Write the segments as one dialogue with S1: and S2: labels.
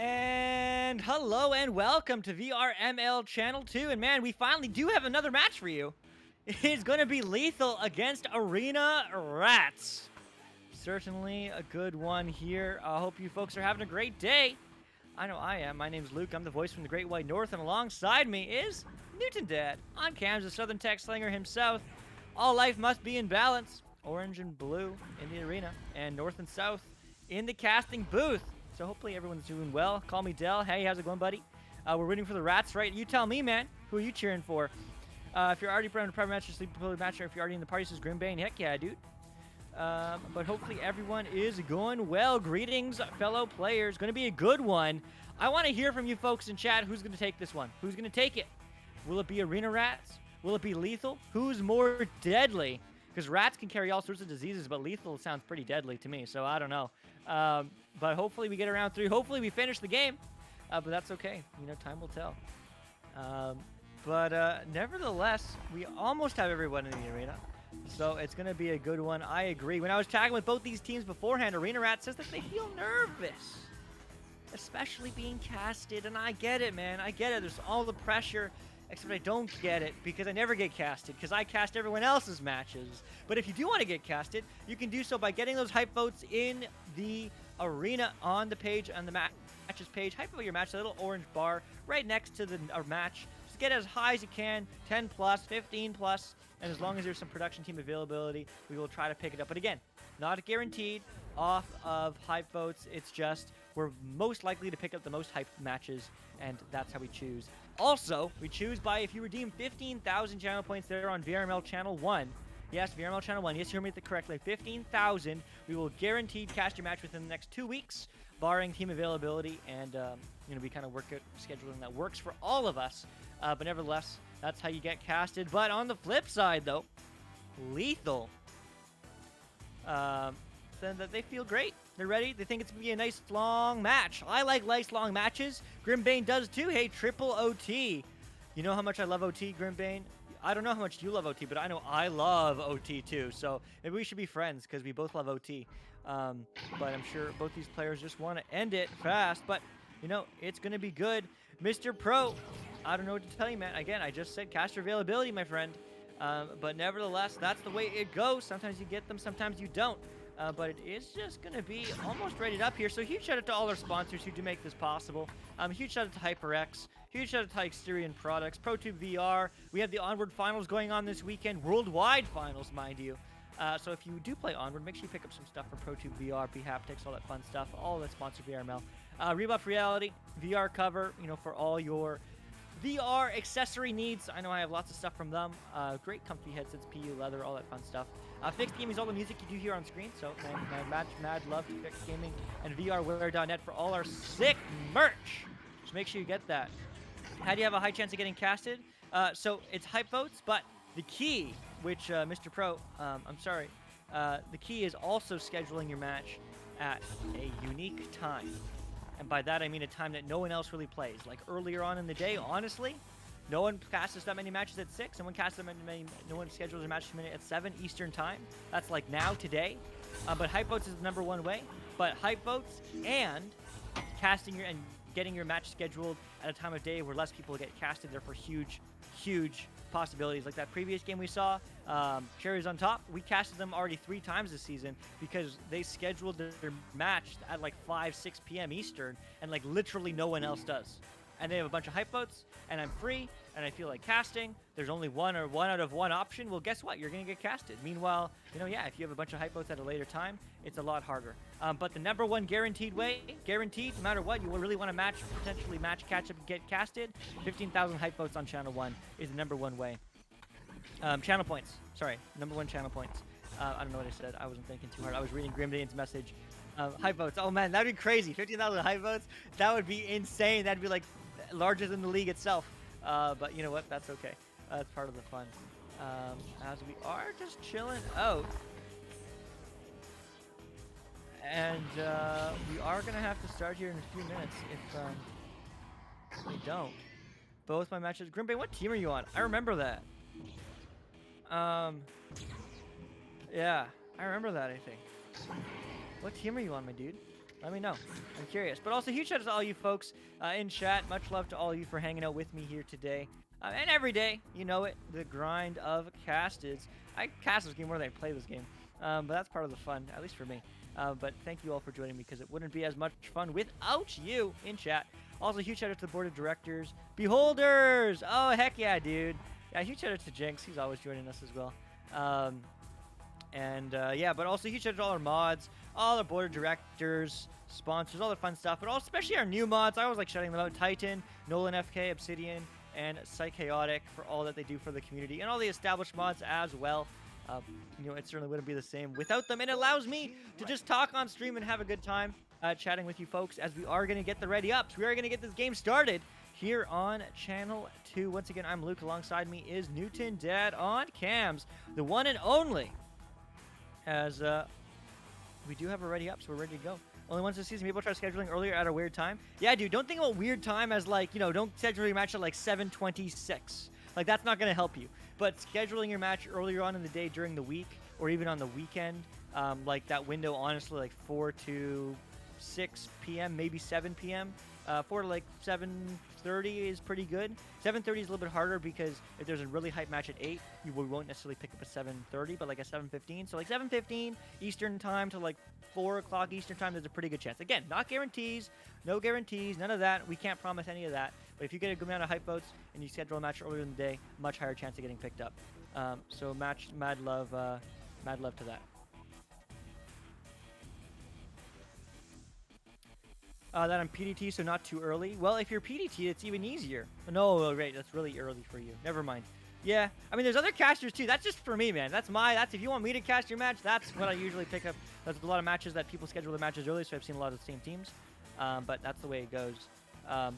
S1: And hello and welcome to VRML Channel 2. And man, we finally do have another match for you. It's going to be Lethal against Arena Rats. Certainly a good one here. I hope you folks are having a great day. I know I am. My name's Luke. I'm the voice from the Great White North. And alongside me is Newton Dad. On cams, the Southern Tech Slinger himself. All life must be in balance. Orange and blue in the arena. And north and south in the casting booth. So hopefully everyone's doing well. Call me Dell. Hey, how's it going, buddy? We're rooting for the Rats, right? You tell me, man. Who are you cheering for? If you're already playing a private match or sleep ability match, or if you're already in the party, says Grimbane. Heck yeah, dude. But hopefully everyone is going well. Greetings, fellow players. Going to be a good one. I want to hear from you folks in chat. Who's going to take this one? Who's going to take it? Will it be Arena Rats? Will it be Lethal? Who's more deadly? Because rats can carry all sorts of diseases, but Lethal sounds pretty deadly to me, so I don't know. But hopefully we get around 3. Hopefully we finish the game, but that's okay. You know, time will tell. But nevertheless, we almost have everyone in the arena, so it's going to be a good one. I agree. When I was tagging with both these teams beforehand, Arena Rat says that they feel nervous, especially being casted, and I get it, man. I get it. There's all the pressure. Except I don't get it because I never get casted because I cast everyone else's matches. But if you do want to get casted, you can do so by getting those hype votes in the arena on the page, on the matches page. Hype vote your match, a little orange bar right next to the match. Just get as high as you can, 10 plus, 15 plus, and as long as there's some production team availability, we will try to pick it up. But again, not guaranteed off of hype votes. It's just we're most likely to pick up the most hype matches, and that's how we choose. Also, we choose by if you redeem 15,000 channel points there on VRML Channel 1, Yes, VRML Channel 1. Yes, you heard me correctly. 15,000. We will guaranteed cast your match within the next 2 weeks, barring team availability, and we kind of work out scheduling that works for all of us. But nevertheless, that's how you get casted. But on the flip side, though, Lethal said that they feel great. They're ready. They think it's going to be a nice, long match. I like nice, long matches. Grimbane does, too. Hey, triple OT. You know how much I love OT, Grimbane? I don't know how much you love OT, but I know I love OT, too. So maybe we should be friends because we both love OT. But I'm sure both these players just want to end it fast. But, it's going to be good. Mr. Pro, I don't know what to tell you, man. Again, I just said caster availability, my friend. But nevertheless, that's the way it goes. Sometimes you get them, sometimes you don't. But it is just going to be almost rated up here. So huge shout out to all our sponsors who do make this possible. Huge shout out to HyperX. Huge shout out to Hyxterion Products, ProTube VR. We have the Onward Finals going on this weekend. Worldwide Finals, mind you. So if you do play Onward, make sure you pick up some stuff from ProTube VR, P-Haptics, all that fun stuff. All that sponsor VRML. Rebuff Reality, VR cover, for all your VR accessory needs. I know I have lots of stuff from them. Great comfy headsets, PU leather, all that fun stuff. Fixed Gaming is all the music you do hear on screen. So mad love to Fixed Gaming and VRwear.net for all our sick merch. Just make sure you get that. How do you have a high chance of getting casted? So it's hype votes, but the key, which Mr. Pro, the key is also scheduling your match at a unique time. And by that, I mean a time that no one else really plays. Like earlier on in the day, honestly, no one casts that many matches at 6. No one schedules a match at 7 Eastern time. That's like now, today. But hype votes is the number one way. But hype votes and casting and getting your match scheduled at a time of day where less people get casted, therefore huge possibilities. Like that previous game we saw, cherries on top, we casted them already 3 times this season because they scheduled their match at like 5-6 p.m. Eastern, and like literally no one else does. And they have a bunch of hype votes, and I'm free, and I feel like casting. There's only one out of one option. Well, guess what? You're going to get casted. Meanwhile, if you have a bunch of hype votes at a later time, it's a lot harder. But the number one guaranteed way, no matter what, you will really want to potentially catch up, and get casted, 15,000 hype votes on Channel 1 is the number one way. Channel points. Sorry, number one channel points. I don't know what I said. I wasn't thinking too hard. I was reading Grimdane's message. Hype votes. Oh, man, that'd be crazy. 15,000 hype votes. That would be insane. That'd be like larger than the league itself. But you know what? That's okay. That's part of the fun. As we are just chilling out. And we are going to have to start here in a few minutes if we don't. Both my matches. Grimbay, what team are you on? I remember that. Yeah, I remember that, I think. What team are you on, my dude? Let me know. I'm curious. But also, huge shout out to all you folks in chat. Much love to all of you for hanging out with me here today. And every day, you know it, the grind of Casteds. I cast this game more than I play this game. But that's part of the fun, at least for me. But thank you all for joining me, because it wouldn't be as much fun without you in chat. Also, huge shout out to the board of directors. Beholders! Oh, heck yeah, dude. Yeah, huge shout out to Jinx. He's always joining us as well. Yeah, but also huge shout out to all our mods, all our board of directors, sponsors, all the fun stuff, but also especially our new mods. I always like shouting them out. Titan, Nolan FK, Obsidian, and Psychaotic for all that they do for the community, and all the established mods as well. It certainly wouldn't be the same without them. It allows me to just talk on stream and have a good time chatting with you folks as we are going to get the ready ups. We are going to get this game started here on Channel 2. Once again, I'm Luke. Alongside me is Newton Dad on cams, the one and only. As we do have a ready up, so we're ready to go. Only once this season, people try scheduling earlier at a weird time. Yeah, dude, don't think about weird time as like, don't schedule your match at like 7:26. Like, that's not going to help you. But scheduling your match earlier on in the day during the week, or even on the weekend, like that window, honestly, like 4 to 6 p.m., maybe 7 p.m., 4 to like 7:30 is pretty good. 7:30 is a little bit harder because if there's a really hype match at 8, you won't necessarily pick up at 7:30, but like at 7:15. So like 7:15 Eastern time to like 4 o'clock Eastern time, there's a pretty good chance. Again, not guarantees, no guarantees, none of that. We can't promise any of that. But if you get a good amount of hype votes and you schedule a match earlier in the day, much higher chance of getting picked up. So mad love to that. That I'm PDT, so not too early. Well, if you're PDT, it's even easier. No, right, that's really early for you. Never mind. Yeah, I mean, there's other casters too. That's just for me, man. That's if you want me to cast your match, that's what I usually pick up. There's a lot of matches that people schedule their matches early, so I've seen a lot of the same teams. But that's the way it goes.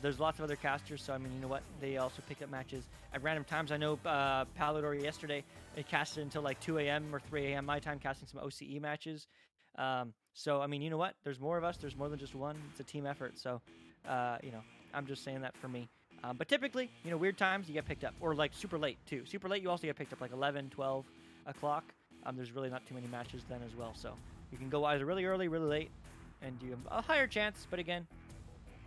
S1: There's lots of other casters, so I mean, you know what? They also pick up matches at random times. I know Palador yesterday, it casted until like 2 a.m. or 3 a.m. my time, casting some OCE matches. So I mean, you know what? There's more of us. There's more than just one. It's a team effort. So, you know, I'm just saying that for me. But typically, you know, weird times you get picked up, or like super late too. Super late you also get picked up, like 11, 12 o'clock. There's really not too many matches then as well. So you can go either really early, really late, and you have a higher chance. But again,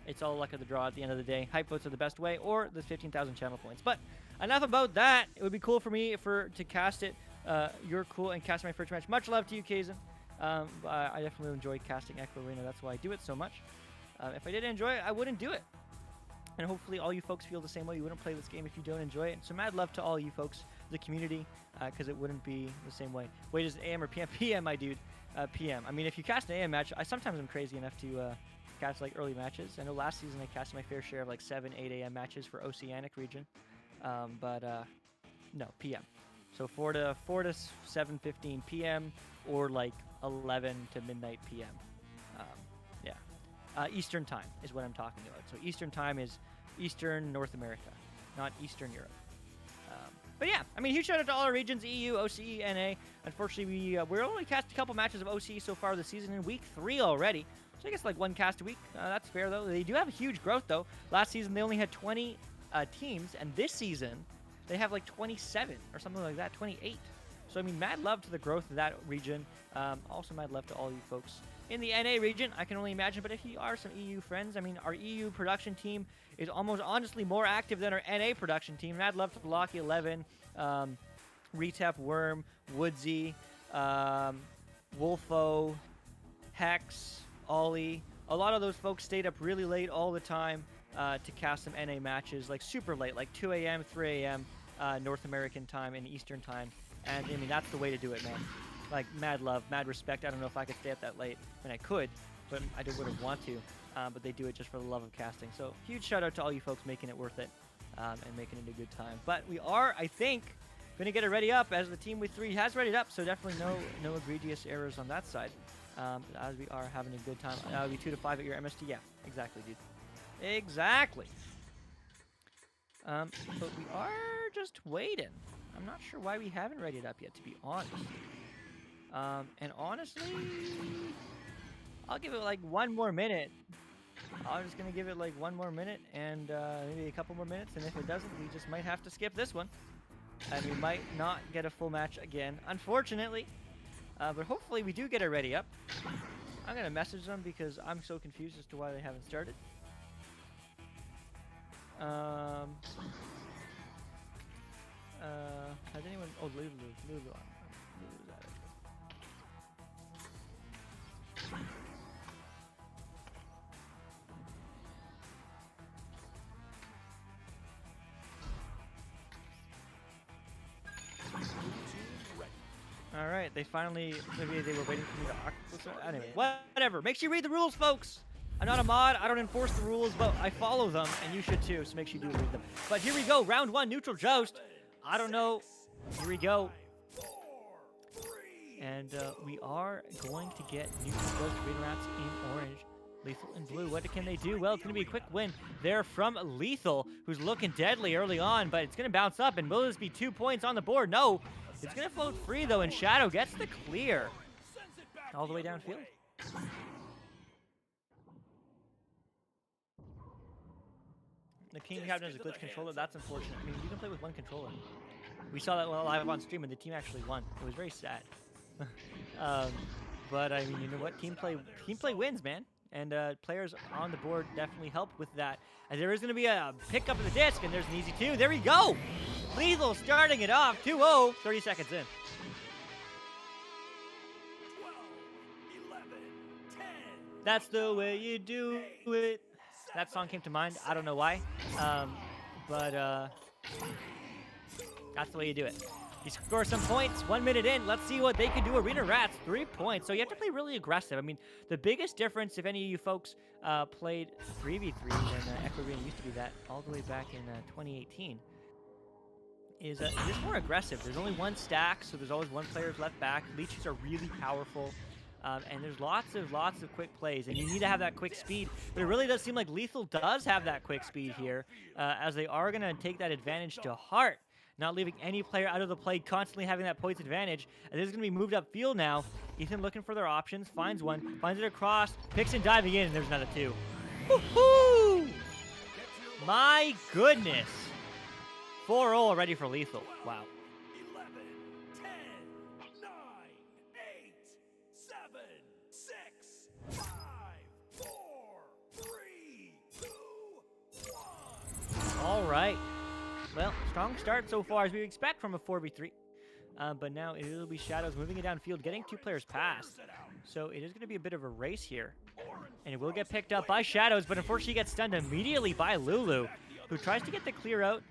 S1: it's all luck of the draw at the end of the day. Hype votes are the best way, or the 15,000 channel points. But enough about that. It would be cool for me to cast it. You're cool and cast my first match. Much love to you, Kazan. I definitely enjoy casting Echo Arena. That's why I do it so much. If I didn't enjoy it, I wouldn't do it. And hopefully all you folks feel the same way. You wouldn't play this game if you don't enjoy it. So mad love to all you folks, the community, because it wouldn't be the same way. Wait, is it AM or PM? PM, my dude. PM. I mean, if you cast an AM match, I sometimes am crazy enough to cast like early matches. I know last season I cast my fair share of like 7, 8 AM matches for Oceanic region. No, PM. So 4 to 7:15 PM or like 11 to midnight PM. Eastern time is what I'm talking about. So Eastern time is Eastern North America, not Eastern Europe. But yeah, I mean, huge shout out to all our regions, EU, OCE, NA. Unfortunately, we're only cast a couple matches of OCE so far this season in week 3 already. So I guess like one cast a week. That's fair, though. They do have a huge growth, though. Last season, they only had 20 teams, and this season, they have like 27 or something like that, 28. So, I mean, mad love to the growth of that region. Also, mad love to all you folks in the NA region, I can only imagine. But if you are some EU friends, I mean, our EU production team is almost honestly more active than our NA production team. And I'd love to Locky 11, Retap Worm, Woodsy, Wolfo, Hex, Ollie. A lot of those folks stayed up really late all the time to cast some NA matches, like super late, like 2 a.m., 3 a.m. North American time and Eastern time. And I mean, that's the way to do it, man. Like, mad love, mad respect. I don't know if I could stay up that late. I mean, I could, but I wouldn't want to. But they do it just for the love of casting. So, huge shout out to all you folks making it worth it and making it a good time. But we are, I think, going to get it ready up as the team with 3 has readied up. So, definitely no egregious errors on that side as we are having a good time. It'll be 2 to 5 at your MST. Yeah, exactly, dude. Exactly. But we are just waiting. I'm not sure why we haven't readied up yet, to be honest. And honestly, I'll give it like 1 more minute. I'm just going to give it like 1 more minute and maybe a couple more minutes. And if it doesn't, we just might have to skip this one. And we might not get a full match again, unfortunately. But hopefully we do get it ready up. I'm going to message them because I'm so confused as to why they haven't started. Has anyone... Oh, Lulu. Lulu's at it. All right, they finally, maybe they were waiting for me to anyway, whatever. Make sure you read the rules, folks. I'm not a mod, I don't enforce the rules, but I follow them, and you should too, so make sure you do read them. But here we go, round 1, neutral joust. I don't know. Here we go. And we are going to get neutral joust green rats in orange. Lethal in blue. What can they do? Well, it's going to be a quick win there from Lethal, who's looking deadly early on, but it's going to bounce up, and will this be 2 points on the board? No. It's going to float free, though, and Shadow gets the clear all the way downfield. The King Captain is a glitch controller. That's unfortunate. I mean, you can play with 1 controller. We saw that live on stream, and the team actually won. It was very sad. But, I mean, you know what? Team play wins, man. And players on the board definitely help with that. And there is going to be a pickup of the disc, and there's an easy 2. There we go! Lethal starting it off, 2-0, 30 seconds in.
S2: 12, 11, 10.
S1: That's the way you do it. That song came to mind. I don't know why. But that's the way you do it. You score some points, 1 minute in. Let's see what they can do. Arena Rats, 3 points. So you have to play really aggressive. I mean, the biggest difference, if any of you folks played 3v3 when Echo Arena used to be that all the way back in 2018, is just more aggressive. There's only one stack, so there's always one player left back. Leeches are really powerful, and there's lots of quick plays, and you need to have that quick speed. But it really does seem like Lethal does have that quick speed here, as they are going to take that advantage to heart, not leaving any player out of the play, constantly having that points advantage. And this is going to be moved upfield now. Ethan looking for their options, finds one, finds it across, picks and diving in, and there's another two. Woohoo! My goodness. 4-0 already for Lethal. Wow.
S2: 11, 10, 9, 8, 7, 6, 5, 4, 3, 2, 1.
S1: All right. Well, strong start so far as we expect from a 4v3. But now it'll be Shadows moving it downfield, getting two players past. So it is going to be a bit of a race here. And it will get picked up by Shadows, but unfortunately gets stunned immediately by Lulu, who tries to get the clear out.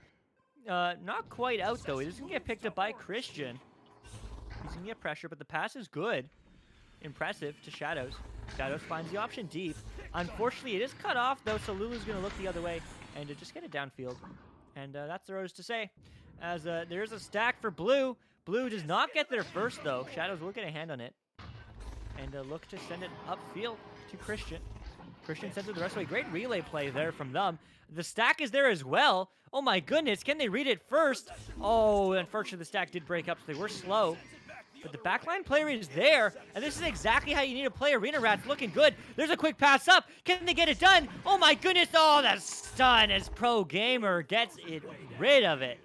S1: Not quite out, though. It is going to get picked up by Christian. He's going to get pressure, but the pass is good. Impressive to Shadows. Shadows finds the option deep. Unfortunately, it is cut off, though, so Lulu's going to look the other way and just get it downfield. And that's the rose to say. As there's a stack for Blue. Blue does not get there first, though. Shadows will get a hand on it. And look to send it upfield to Christian. Christian sends it the rest of the way. Great relay play there from them. The stack is there as well. Oh my goodness, can they read it first? Oh, unfortunately the stack did break up, so they were slow. But the backline player is there, and this is exactly how you need to play Arena Rats. Looking good. There's a quick pass up. Can they get it done? Oh my goodness, oh, that stun as Pro Gamer gets it rid of it.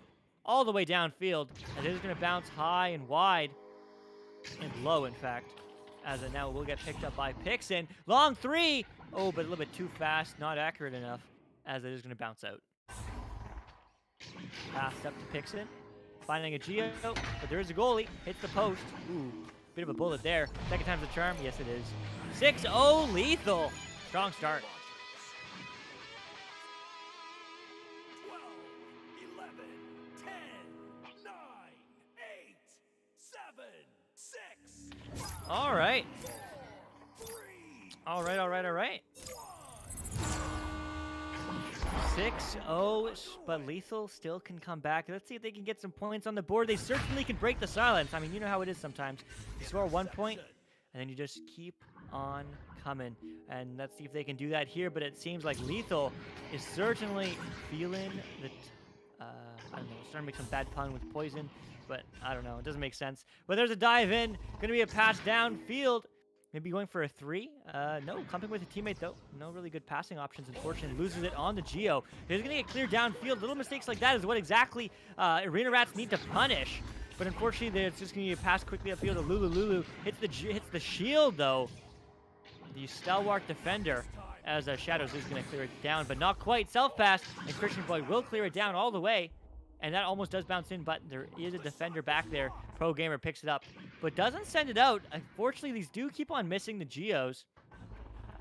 S1: All the way downfield, and it is going to bounce high and wide, and low, in fact, as it now will get picked up by Pixin. Long three! Oh, but a little bit too fast, not accurate enough, as it is going to bounce out. Passed up to Pixin, finding a Geo, but there is a goalie, hits the post. Ooh, bit of a bullet there. Second time's the charm, yes it is. 6-0 Lethal. Strong start.
S2: 12, 11, 10, 9, 8, 7, 6, 5,
S1: All right.
S2: 3,
S1: All right. 6-0, but Lethal still can come back. Let's see if they can get some points on the board. They certainly can break the silence. I mean, you know how it is sometimes. You score 1 point, and then you just keep on coming. And let's see if they can do that here, but it seems like Lethal is certainly feeling the... I don't know, starting to make some bad pun with poison, but I don't know. It doesn't make sense. But there's a dive in. Going to be a pass downfield. Maybe going for a 3. No, clumping with a teammate, though. No really good passing options, unfortunately. Loses it on the Geo. He's going to get cleared downfield. Little mistakes like that is what exactly Arena Rats need to punish. But unfortunately, it's just going to be a pass quickly upfield to Lulu. Lulu hits the shield, though. The stalwart defender, as Shadows is going to clear it down, but not quite. Self-pass, and Christian Boy will clear it down all the way. And that almost does bounce in, but there is a defender back there. Pro Gamer picks it up, but doesn't send it out. Unfortunately, these do keep on missing the Geos,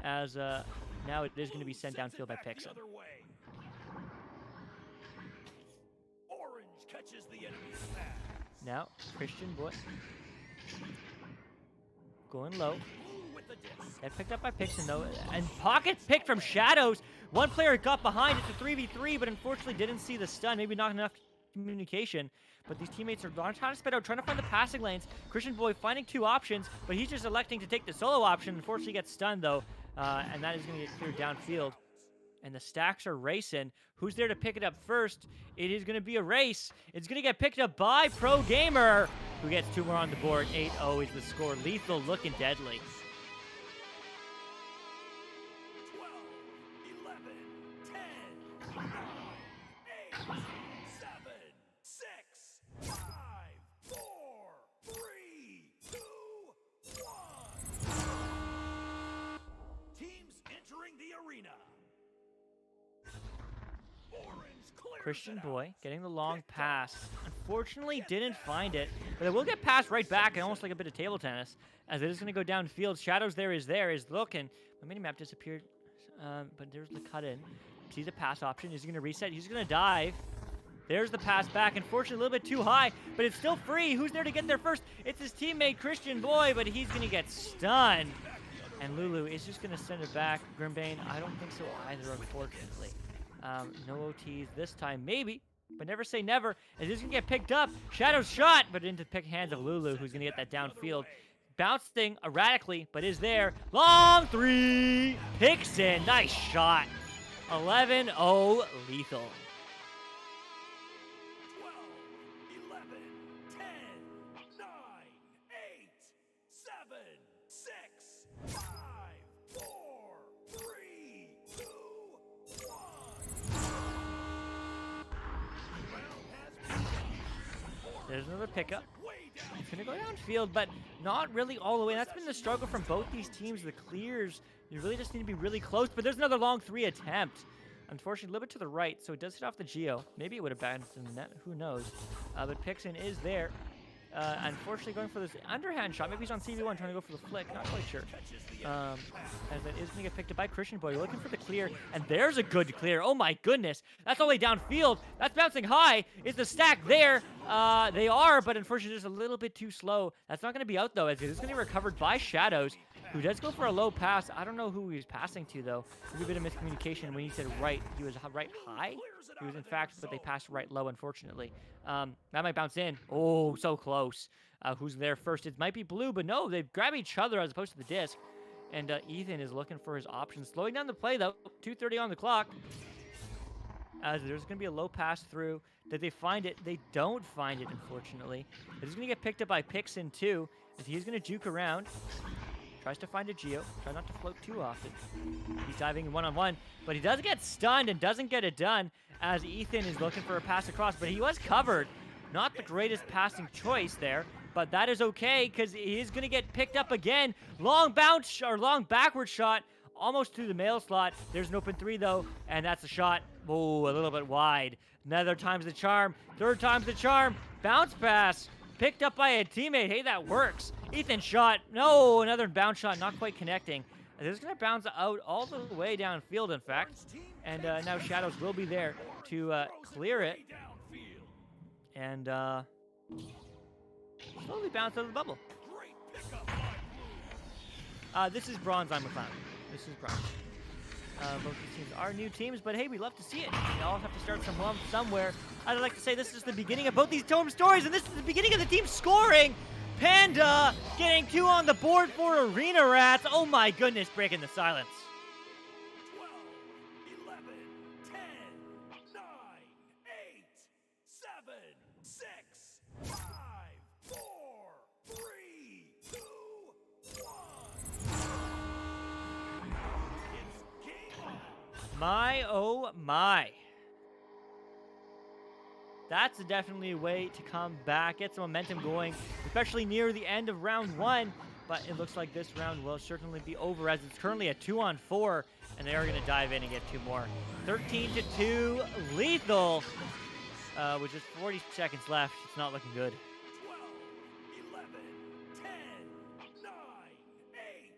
S1: as now it is going to be sent downfield by Pixel.
S2: Orange catches the enemy's pass.
S1: Now, Christian Boy going low.
S2: Blue with the disc.
S1: Get picked up by Pixel, though, and pocket pick from Shadows. One player got behind. It's a 3v3, but unfortunately didn't see the stun. Maybe not enough communication. But these teammates are trying to spit out, trying to find the passing lanes. Christian Boy finding 2 options, but he's just electing to take the solo option. Unfortunately gets stunned, though, and that is going to get cleared downfield. And the stacks are racing. Who's there to pick it up first? It is going to be a race. It's going to get picked up by Pro Gamer, who gets 2 more on the board. 8-0 is the score. Lethal looking deadly.
S2: 12, 11, 10, 9, 8, 7, 6, 5, 4, 3, 2, 1. Teams entering the arena. Orange clears
S1: Christian
S2: it
S1: Boy
S2: out.
S1: getting the long pass. Unfortunately, didn't find it, but it will get passed right back, and almost like a bit of table tennis, as it is going to go downfield. Shadows is looking. The minimap disappeared, but there's the cut in. Sees a pass option. He's going to reset. He's going to dive. There's the pass back. Unfortunately, a little bit too high, but it's still free. Who's there to get there first? It's his teammate, Christian Boy, but he's going to get stunned. And Lulu is just going to send it back. Grimbane, I don't think so either, unfortunately. No OTs this time, maybe. but never say never, as this can get picked up. Shadow's shot, but into the hands of Lulu, who's going to get that downfield. Bouncing erratically, but is there. Long three. Picks in. Nice shot. 11-0 lethal.
S2: 12, 11, 10, 9, 8, 7, 6, 5, 4, 3, 2, 1.
S1: There's another pickup.
S2: Way down.
S1: It's going to go downfield, but not really all the way. That's been the struggle from both these teams. The clears, you really just need to be really close, but there's another long three attempt. Unfortunately, a little bit to the right, so it does hit off the Geo. Maybe it would have bounced in the net. Who knows? But Pixon is there. Unfortunately, going for this underhand shot. Maybe he's on CV1 trying to go for the flick. Not quite sure. As that is going to get picked up by Christian Boy. You're looking for the clear, and there's a good clear. Oh my goodness. That's all the way downfield. That's bouncing high. Is the stack there? They are, but unfortunately, just a little bit too slow. That's not going to be out, though, as it's going to be recovered by Shadows, who does go for a low pass. I don't know who he was passing to, though. Maybe a bit of miscommunication when he said right. He was right high. He was, in fact, but they passed right low, unfortunately. That might bounce in. Oh, so close. Who's there first? It might be Blue, but no, they grab each other as opposed to the disc. And Ethan is looking for his options. Slowing down the play, though. 2:30 on the clock. As there's going to be a low pass through. Did they find it? They don't find it, unfortunately. It's going to get picked up by Pixon, too. As he's going to juke around. Tries to find a Geo. Try not to float too often. He's diving one-on-one, but he does get stunned and doesn't get it done as Ethan is looking for a pass across, but he was covered. Not the greatest passing choice there, but that is okay because he is going to get picked up again. Long bounce or long backward shot almost through the mail slot. There's an open three, though, and that's a shot. Oh, a little bit wide. Another time's the charm. Third time's the charm. Bounce pass. Picked up by a teammate. Hey, that works. Ethan shot. No, another bounce shot. Not quite connecting. This is going to bounce out all the way downfield, in fact. And now Shadows will be there to clear it. And slowly bounce out of the bubble. This is Bronze, I'm McLeod. This is Bronze. Both these teams are new teams, but hey, we love to see it. We all have to start somewhere. I'd like to say this is the beginning of both these team stories, and this is the beginning of the team scoring. Panda getting 2 on the board for Arena Rats. Oh my goodness, breaking the silence.
S2: 12, 11, 10, 9, 8, 7, 6, 5, 4, 3, 2, 1. It's game on.
S1: My, oh my. That's definitely a way to come back, get some momentum going, especially near the end of round 1. But it looks like this round will certainly be over as it's currently a 2-on-4, and they are going to dive in and get 2 more. 13-2, lethal. With just 40 seconds left, it's not looking good.
S2: 12, 11, 10, 9, 8,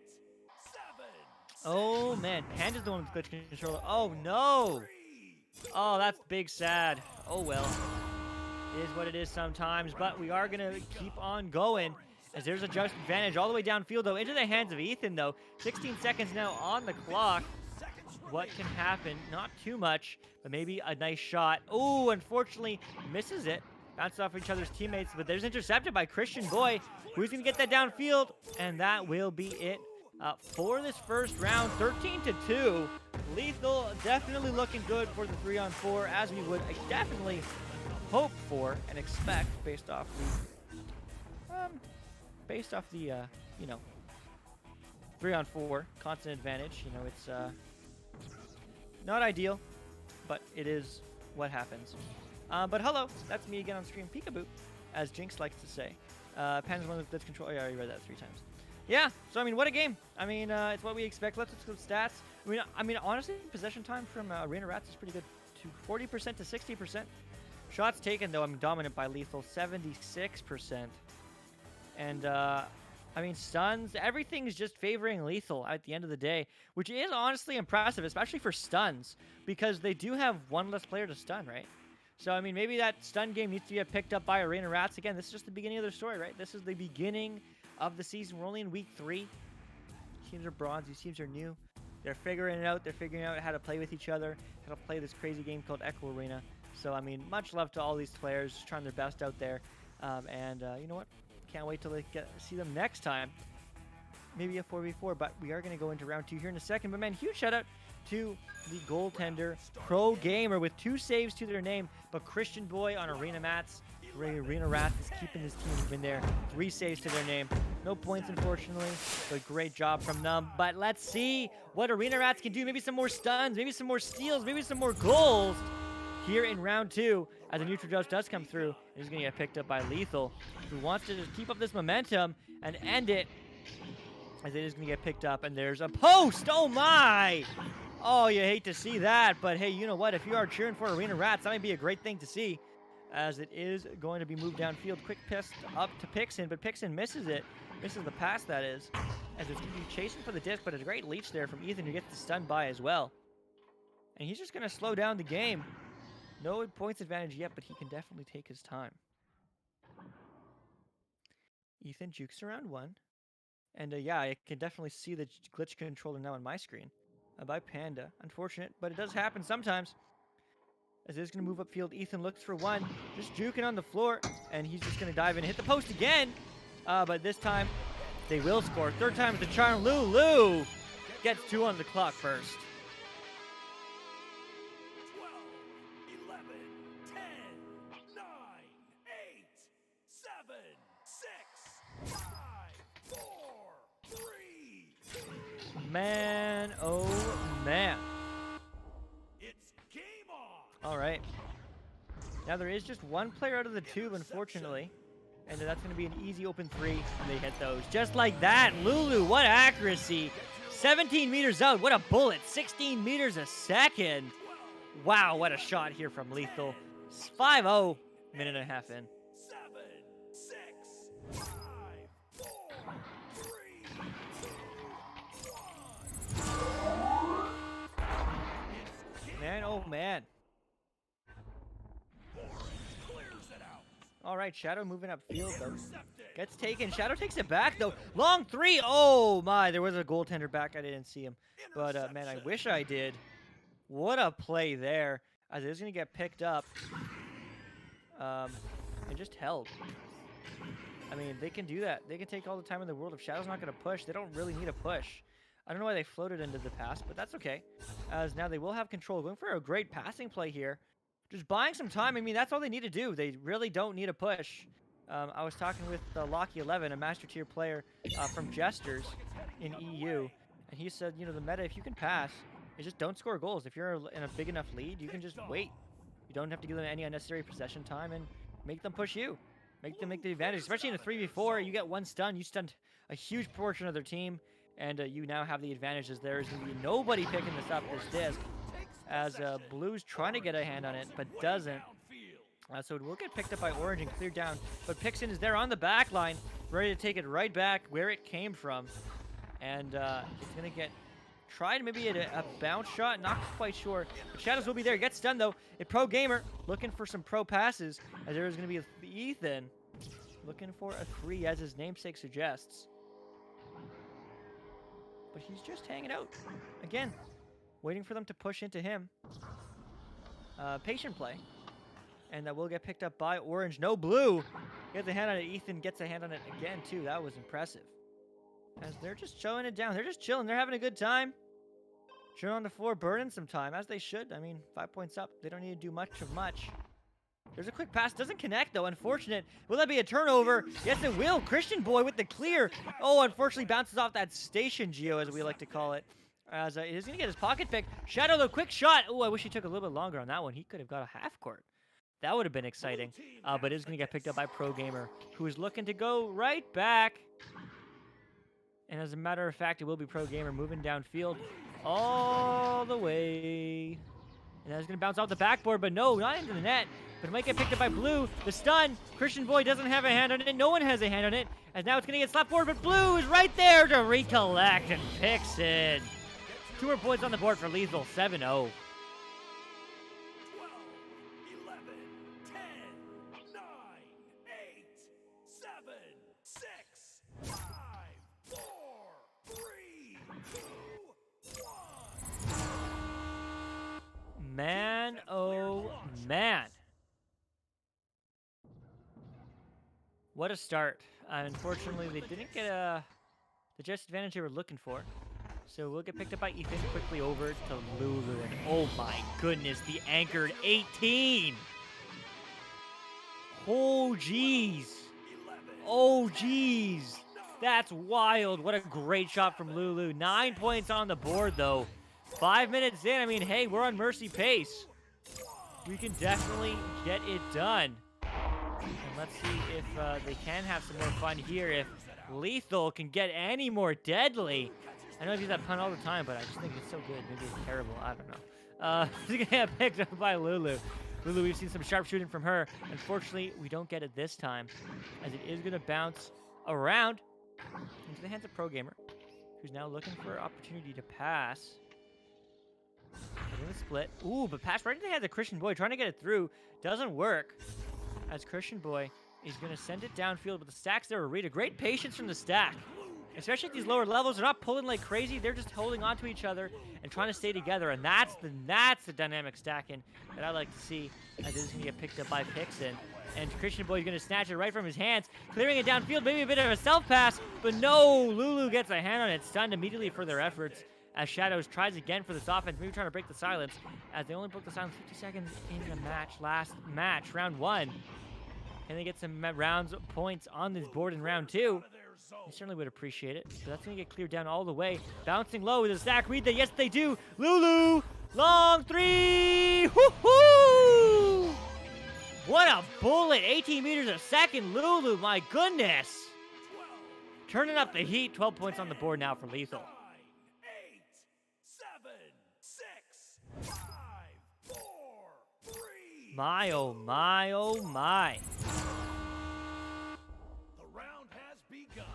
S2: 7.
S1: Oh man, Panda's the one with glitch controller. Oh no! Oh, that's big sad. Oh well. It is what it is sometimes, but we are going to keep on going as there's a just advantage all the way downfield, though, into the hands of Ethan, though. 16 seconds now on the clock. What can happen? Not too much, but maybe a nice shot. Oh, unfortunately, misses it. Bounces off each other's teammates, but there's intercepted by Christian Boy, who's going to get that downfield, and that will be it for this first round. 13-2. Lethal definitely looking good for the 3-on-4, as we would definitely hope for and expect based off the you know, 3-on-4 constant advantage. You know, it's not ideal, but it is what happens. But hello, that's me again on stream, Peekaboo, as Jinx likes to say. Pan's one that's control. Oh, yeah, I already read that 3 times. Yeah, so I mean, what a game. I mean, it's what we expect. Let's go stats. I mean, honestly, possession time from Arena Rats is pretty good. To 40% to 60%. Shots taken, though, I'm dominant by lethal, 76%. And, I mean, stuns, everything's just favoring lethal at the end of the day, which is honestly impressive, especially for stuns, because they do have 1 less player to stun, right? So, I mean, maybe that stun game needs to get picked up by Arena Rats. Again, this is just the beginning of their story, right? This is the beginning of the season. We're only in week 3. These teams are bronze. These teams are new. They're figuring it out. They're figuring out how to play with each other, how to play this crazy game called Echo Arena. So, I mean, much love to all these players just trying their best out there. You know what? Can't wait till see them next time. Maybe a 4v4, but we are going to go into round 2 here in a second. But, man, huge shout out to the goaltender, Pro Gamer, with 2 saves to their name. But Christian Boy on Arena Mats, Arena Rats is keeping his team in there. 3 saves to their name. No points, unfortunately, but great job from them. But let's see what Arena Rats can do. Maybe some more stuns, maybe some more steals, maybe some more goals here in round 2 as a neutral judge does come through. And he's going to get picked up by Lethal, who wants to just keep up this momentum and end it, as it is going to get picked up. And there's a post. Oh, my. Oh, you hate to see that. But, hey, you know what? If you are cheering for Arena Rats, that might be a great thing to see, as it is going to be moved downfield. Quick pass up to Pixon, but Pixon misses it. Misses the pass, that is, as it's going to be chasing for the disc, but a great leech there from Ethan, who gets the stun by as well. And he's just going to slow down the game. No points advantage yet, but he can definitely take his time. Ethan jukes around 1. And yeah, I can definitely see the glitch controller now on my screen by Panda. Unfortunate, but it does happen sometimes. As it is going to move upfield, Ethan looks for 1, just juking on the floor, and he's just going to dive in and hit the post again. But this time, they will score. 3rd time's the charm. Lulu gets 2 on the clock first.
S2: 12, 11, 10, 9, 8, 7, 6, 5, 4, 3.
S1: Man, oh man.
S2: It's game on.
S1: All right. Now there is just 1 player out of the tube, unfortunately. And that's going to be an easy open 3, and they hit those. Just like that. Lulu, what accuracy. 17 meters out. What a bullet. 16 meters a second. Wow, what a shot here from Lethal. 5-0, minute and a half in.
S2: 7, 6, 5, 4, 3, 2, 1.
S1: Man, oh man.
S2: Clears it out.
S1: All right, Shadow moving upfield, though.
S2: Intercepted.
S1: Gets taken. Shadow takes it back, though. Long 3. Oh, my. There was a goaltender back. I didn't see him. But, man, I wish I did. What a play there. As it is going to get picked up. And just held. I mean, they can do that. They can take all the time in the world. If Shadow's not going to push, they don't really need a push. I don't know why they floated into the pass, but that's okay. As now they will have control. Going for a great passing play here. Just buying some time. I mean, that's all they need to do. They really don't need a push. I was talking with Locky11, a Master Tier player from Jesters in EU. And he said, you know, the meta, if you can pass, is just don't score goals. If you're in a big enough lead, you can just wait. You don't have to give them any unnecessary possession time and make them push you. Make them make the advantage. Especially in a 3v4, you get 1 stun. You stunned a huge portion of their team. And you now have the advantage, as there is going to be nobody picking this up, this disc. As Blue's trying to get a hand on it, but doesn't. So it will get picked up by Orange and cleared down. But Pixon is there on the back line, ready to take it right back where it came from. And it's going to get tried maybe at a bounce shot. Not quite sure. But Shadows will be there. Gets stunned, though. A Pro Gamer looking for some pro passes, as there is going to be Ethan looking for a 3, as his namesake suggests. But he's just hanging out. Again, waiting for them to push into him. Patient play. And that will get picked up by Orange. No Blue. Gets a hand on it. Ethan gets a hand on it again, too. That was impressive. As they're just showing it down. They're just chilling. They're having a good time. Chilling on the floor, burning some time, as they should. I mean, 5 points up. They don't need to do much of much. There's a quick pass. Doesn't connect, though. Unfortunate. Will that be a turnover? Yes, it will. Christian Boy with the clear. Oh, unfortunately bounces off that station geo, as we like to call it. As it is going to get his pocket pick. Shadow, the quick shot. Oh, I wish he took a little bit longer on that one. He could have got a half court. That would have been exciting. But it is going to get picked up by Pro Gamer, who is looking to go right back. And as a matter of fact, it will be Pro Gamer moving downfield all the way. And that's going to bounce off the backboard, but no, not into the net. But it might get picked up by Blue. The stun. Christian Boy doesn't have a hand on it. No one has a hand on it. And now it's going to get slapped forward, but Blue is right there to recollect and picks it. 2 more points on the board for Lethal. 7-0.
S2: 12, 11, 10, 9, 8, 7, 6, 5, 4, 3, 2, 1.
S1: Man, oh man. What a start. Unfortunately, they didn't get the just advantage they were looking for. So we'll get picked up by Ethan quickly over to Lulu. And oh my goodness, the anchored 18. Oh, jeez.
S2: 11.
S1: Oh, jeez. That's wild. What a great shot from Lulu. 9 points on the board, though. 5 minutes in. I mean, hey, we're on mercy pace. We can definitely get it done. And let's see if they can have some more fun here. If Lethal can get any more deadly. I know I use that pun all the time, but I just think it's so good. Maybe it's terrible. I don't know. He's going to get picked up by Lulu. Lulu, we've seen some sharp shooting from her. Unfortunately, we don't get it this time, as it is going to bounce around into the hands of Pro Gamer, who's now looking for an opportunity to pass. Getting the split. Ooh, but pass right into the hands of Christian Boy, trying to get it through. Doesn't work, as Christian Boy is going to send it downfield, but the stacks there are Rita. Great patience from the stack. Especially at these lower levels, they're not pulling like crazy. They're just holding onto each other and trying to stay together, and that's the dynamic stacking that I like to see. As this is going to get picked up by Pixon, and Christian Boy is going to snatch it right from his hands, clearing it downfield. Maybe a bit of a self pass, but no. Lulu gets a hand on it, stunned immediately for their efforts. As Shadows tries again for this offense, maybe trying to break the silence, as they only broke the silence 50 seconds in the match. Last match, round 1. Can they get some rounds points on this board in round 2? I certainly would appreciate it. So that's going to get cleared down all the way. Bouncing low with a stack. Read that. Yes, they do. Lulu. Long 3. Woohoo! What a bullet. 18 meters a second. Lulu, my goodness. Turning up the heat. 12 points on the board now for Lethal.
S2: 9, 8, 7, 6, 5, 4, 3.
S1: My, oh my, oh my.
S2: The round has begun.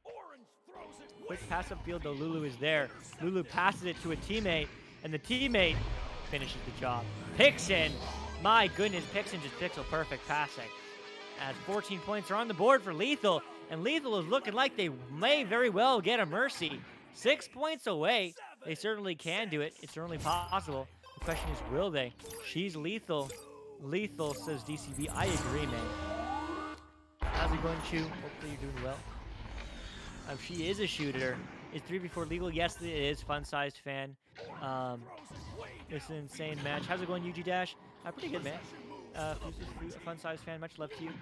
S2: Orange throws it.
S1: Quick pass upfield, though. Lulu is there. Lulu passes it to a teammate, and the teammate finishes the job. Pixon, my goodness, Pixon just pixel perfect passing. As 14 points are on the board for Lethal, and Lethal is looking like they may very well get a mercy. 6 points away. They certainly can do it. It's certainly possible. The question is, will they? She's lethal. Lethal, says DCB. I agree, man. How's it going, Chu? Hopefully you're doing well. She is a shooter. Is 3v4 legal? Yes, it is. Fun-sized fan. It's an insane match. How's it going, UG Dash? Pretty good, man. A fun-sized fan. Much love to you.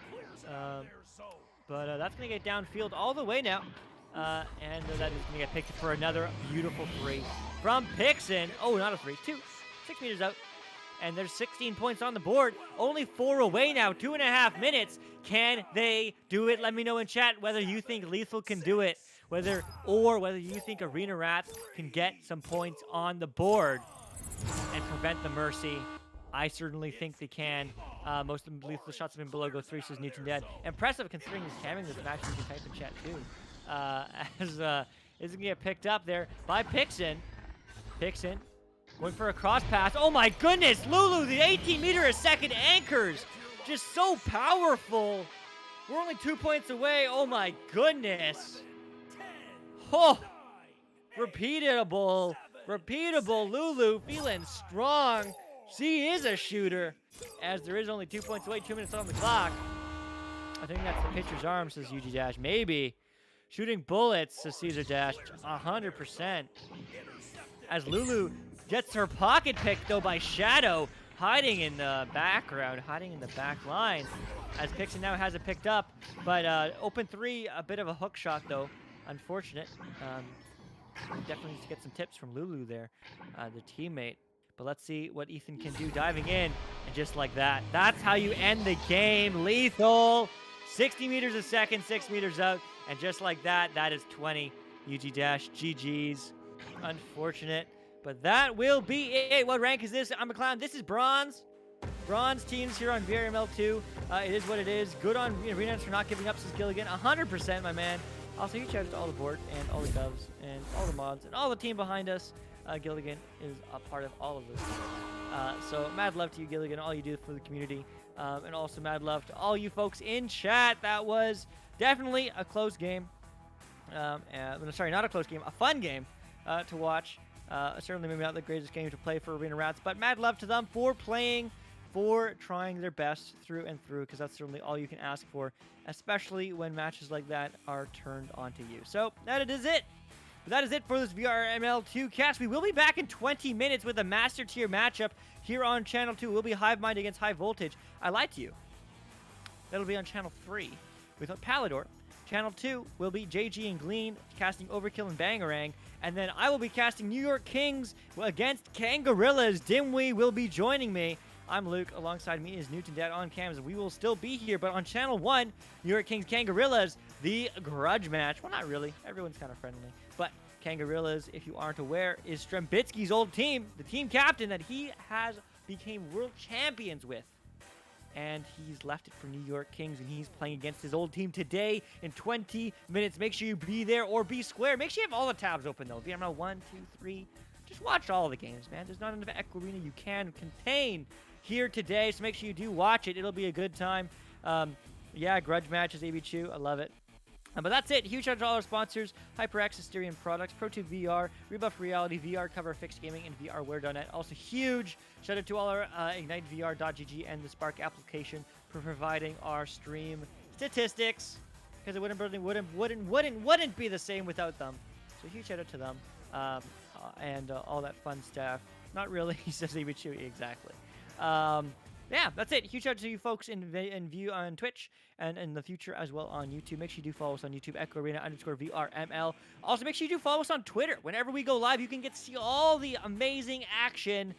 S1: But that's going to get downfield all the way now. And that is going to get picked for another beautiful 3 from Pixon. Oh, not a 3. 2. 6 meters out. And there's 16 points on the board. Only 4 away now. 2.5 minutes. Can they do it? Let me know in chat whether you think Lethal can do it. Whether you think Arena Rats can get some points on the board and prevent the mercy. I certainly think they can. Most of the Lethal shots have been below go 3, says Newton Dead. Impressive considering he's camming this match. You can type in chat too. As is going to get picked up there by Pixon. Pixon going for a cross pass. Oh my goodness, Lulu, the 18 meter a second anchors. Just so powerful. We're only 2 points away. Oh my goodness.
S2: 10,
S1: Oh,
S2: 9,
S1: repeatable. Lulu feeling strong. She is a shooter. As there is only 2 points away, 2 minutes on the clock. I think that's the pitcher's arm, says UG Dash. Maybe. Shooting bullets, says Caesar Dash. 100%. As Lulu gets her pocket picked, though, by Shadow, hiding in the background, hiding in the back line, as Pixon now has it picked up. But open 3, a bit of a hook shot, though. Unfortunate. Definitely needs to get some tips from Lulu there, the teammate. But let's see what Ethan can do, diving in, and just like that. That's how you end the game. Lethal. 60 meters a second, 6 meters out, and just like that, that is 20. UG Dash, GG's. Unfortunate. But that will be it. What rank is this? I'm a clown. This is bronze. Bronze teams here on VRML 2. It is what it is. Good on Arena for not giving up, says Gilligan. 100%, my man. Also, huge shout out to all the board and all the doves and all the mods and all the team behind us. Gilligan is a part of all of this. So mad love to you, Gilligan, all you do for the community. And also mad love to all you folks in chat. That was definitely a close game. Sorry, not a close game. A fun game to watch. Certainly maybe not the greatest game to play for Arena Rats, but mad love to them for playing for trying their best through and through, because that's certainly all you can ask for, especially when matches like that are turned onto you. So that is it. That is it for this VRML 2 cast. We will be back in 20 minutes with a Master Tier matchup here on Channel 2. We'll be Hive Mind against High Voltage. I lied to you. That'll be on Channel 3 with Palador. Channel 2 will be JG and Glean casting Overkill and Bangarang. And then I will be casting New York Kings against Kangarillas. Dimwee will be joining me. I'm Luke. Alongside me is Newton Dad on cams. We will still be here, but on Channel 1, New York Kings Kangarillas, the grudge match. Well, not really. Everyone's kind of friendly. But Kangarillas, if you aren't aware, is Strembitsky's old team, the team captain that he has became world champions with. And he's left it for New York Kings, and he's playing against his old team today in 20 minutes. Make sure you be there or be square. Make sure you have all the tabs open, though. VRML 1, 2, 3. Just watch all the games, man. There's not enough Echo Arena you can contain here today, so make sure you do watch it. It'll be a good time. Yeah, grudge matches, AB Chew. I love it. But that's it. Huge shout out to all our sponsors: HyperX, Asterion Products, ProTube VR, Rebuff Reality, VR Cover, Fixed Gaming, and VRware.net. Also, huge shout out to all our IgniteVR.gg and the Spark application for providing our stream statistics, because it wouldn't be the same without them. So huge shout out to them and all that fun stuff. Not really, he says he would shoot you exactly. Yeah, that's it. Huge shout out to you folks in view on Twitch and in the future as well on YouTube. Make sure you do follow us on YouTube, Echo Arena _VRML. Also, make sure you do follow us on Twitter. Whenever we go live, you can get to see all the amazing action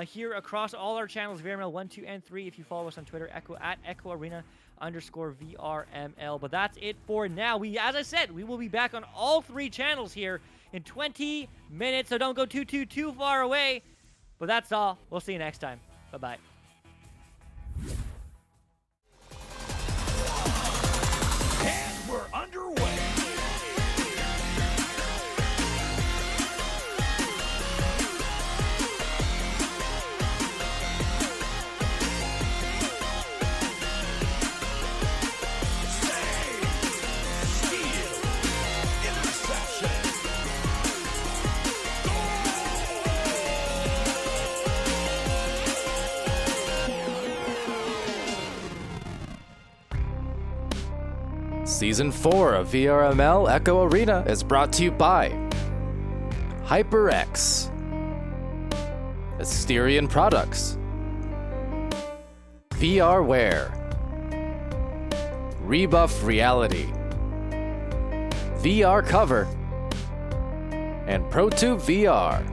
S1: here across all our channels, VRML 1, 2, and 3. If you follow us on Twitter, at Echo Arena _VRML. But that's it for now. As I said, we will be back on all 3 channels here in 20 minutes, so don't go too far away. But that's all. We'll see you next time. Bye-bye.
S2: And we're underway.
S3: Season 4 of VRML Echo Arena is brought to you by HyperX, Asterion Products, VRware, Rebuff Reality, VR Cover, and ProTube VR.